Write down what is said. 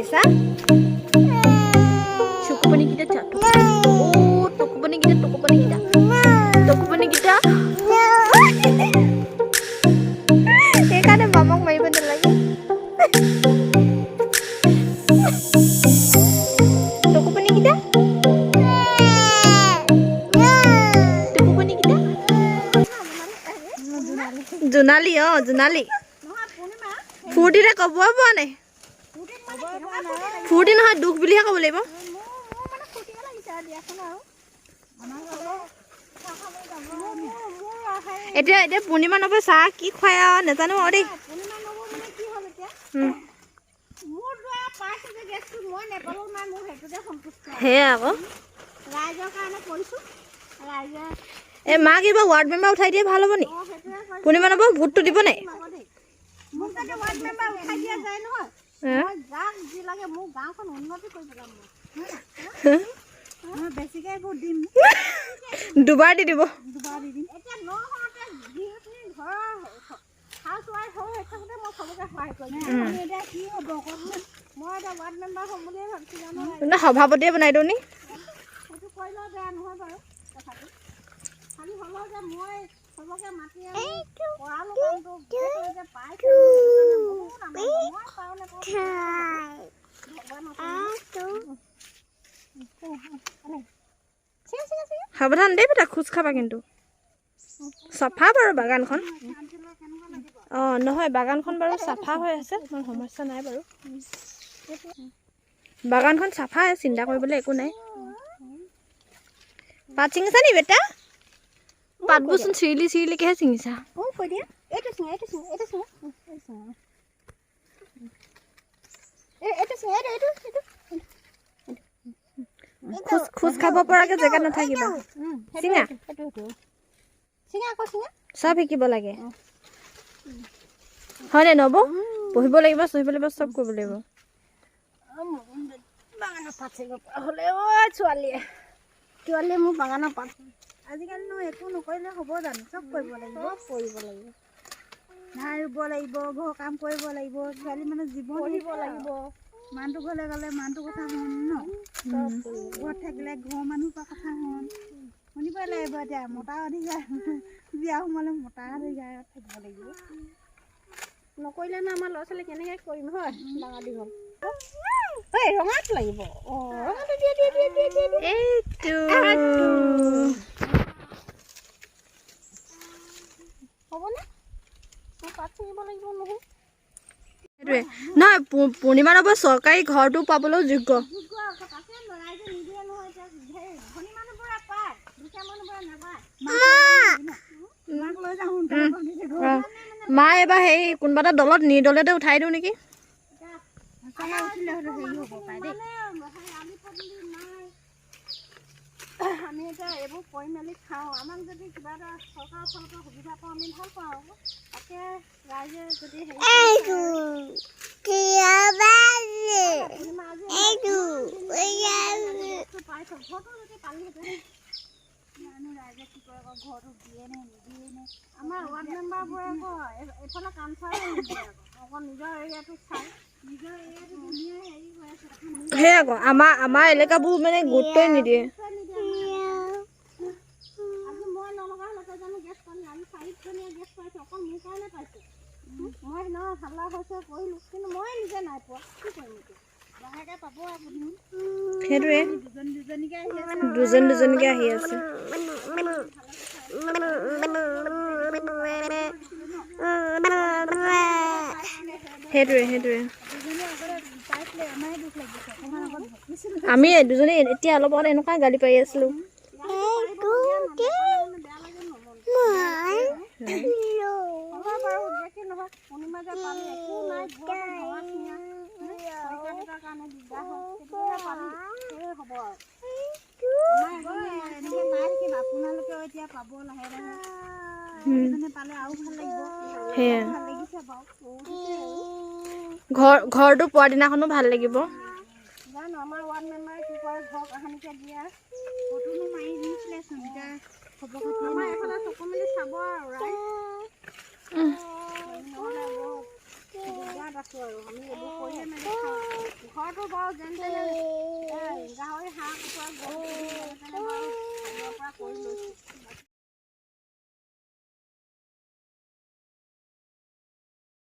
ছিঙিছা চকুপানী কিটা টকুপানী কিটা সেইকাৰণে মামাক মাৰিব নালাগে টকুপানী কিটা জোনালী জোনালী ফূৰ্তিৰে ক'ব পোৱা নাই ফূৰ্তি নহয় দুখ বুলিহে ক'ব লাগিব এতিয়া পূৰ্ণিমা নবৌ চাহ কি খুৱাই আৰু নাজানো আৰু দেই সেয়া আকৌ এই মা কিবা ৱাৰ্ড মেম্বাৰ উঠাই দিয়ে ভাল হ'ব নি পূৰ্ণিমা নবৌ ভোটটো দিব নাই দুবাৰ দি দিব সভাপতিয়ে বনাই দিওঁ নি সাৱধান দেই বেটা খোজ খাবা কিন্তু চাফা বাৰু বাগানখন নহয় বাগানখন বাৰু চাফা হৈ আছে মোৰ সমস্যা নাই বাৰু বাগানখন চাফা চিন্তা কৰিবলৈ একো নাই পাত ছিঙিছা নি বেটা পাতবোৰচোন চিৰিলিকেহে ছিঙিছা খোজ খাব পৰাকে জেগা নাথাকিবা চিঙা চব শিকিব লাগে হয় নে নবৌ পঢ়িব লাগিব চহিব লাগিব চব কৰিব লাগিব ছোৱালীয়ে মোৰ বাগানৰ পাত আজিকালিনো একো নকৰিলে হ'ব জানো চব কৰিব লাগিব ধান ৰুব লাগিব ঘৰ কাম কৰিব লাগিব ছোৱালী মানে জীৱন দিব লাগিব মানুহটো ঘৰলৈ গ'লে মানুহটোৰ কথা শুন ন ঘৰত থাকিলে ঘৰৰ মানুহৰ কথা শুনিবই লাগিব এতিয়া মতা অধিকাৰ বিয়া সোমালে মতা অধিকাৰত থাকিব লাগিব নকৰিলেনো আমাৰ ল'ৰা ছোৱালী কেনেকৈ কৰিম হয় ডাঙৰ দীঘল ৰঙাত লাগিব হ'বনে পাত ছিঙিব লাগিব নহয় সেইটোৱে নহয় পূৰ্ণিমা নবৌ চৰকাৰী ঘৰটো পাবলৈও যোগ্য মা এবাৰ হেৰি কোনোবা এটা দলত নিৰ্দলতে উঠাই দিওঁ নেকি আমি এতিয়া এইবোৰ কৰি মেলি খাওঁ আমাক যদি কিবা এটা চৰকাৰৰ ফালৰ পৰা সুবিধা পাওঁ আমি ভাল পাওঁ তাকে ৰাইজে যদি ৰাইজে কি কৰে আকৌ ঘৰটো দিয়ে নে নিদিয়ে নে আমাৰ ৱাৰ্ড মেম্বাৰবোৰে আকৌ এইফালে কাম চাই আকৌ নিজৰ এৰিয়াটো চাই নিজৰ এৰিয়াটো ধুনীয়া হেৰি হৈ আছে সেই আকৌ আমাৰ এলেকাবোৰ মানে গুৰুত্বই নিদিয়ে আজি মই নলগা হ'লে জানো গেছ পানী আমি 4জনীয়ে গেছ পাইছোঁ অকল মোৰ কাৰণে পাইছোঁ মই ন হাল্লা হৈছে কৰিলোঁ কিন্তু মই নিজে নাই পোৱা কি কৰিম এতিয়া লাহেকৈ পাব আপুনি সেইটোৱে দুজনীকে আহি আছে সেইটোৱে আমি দুজনী এতিয়া অলপ আগতে এনেকুৱা গালি পাৰি আছিলোঁ আপোনালোকেও এতিয়া পাব লাহে লাহে পালে আৰু ভাল লাগিব ঘৰটো পোৱাৰ দিনাখনো ভাল লাগিব জানো আমাৰ ৱাৰ্ড মেম্বাৰে কি কৰে ঘৰ কাহানিকে দিয়া ফটোনো মাৰি দিছিলেচোন এতিয়া খবৰ খাতি আমাৰ এইফালে চকু মেলি চাব আৰু ৰাইজ নহ'লে বহুত দিগদাৰত আছোঁ আৰু আমি এইবোৰ কৰিয়ে মেলি খাওঁ ঘৰটো বাৰু যেন তেনে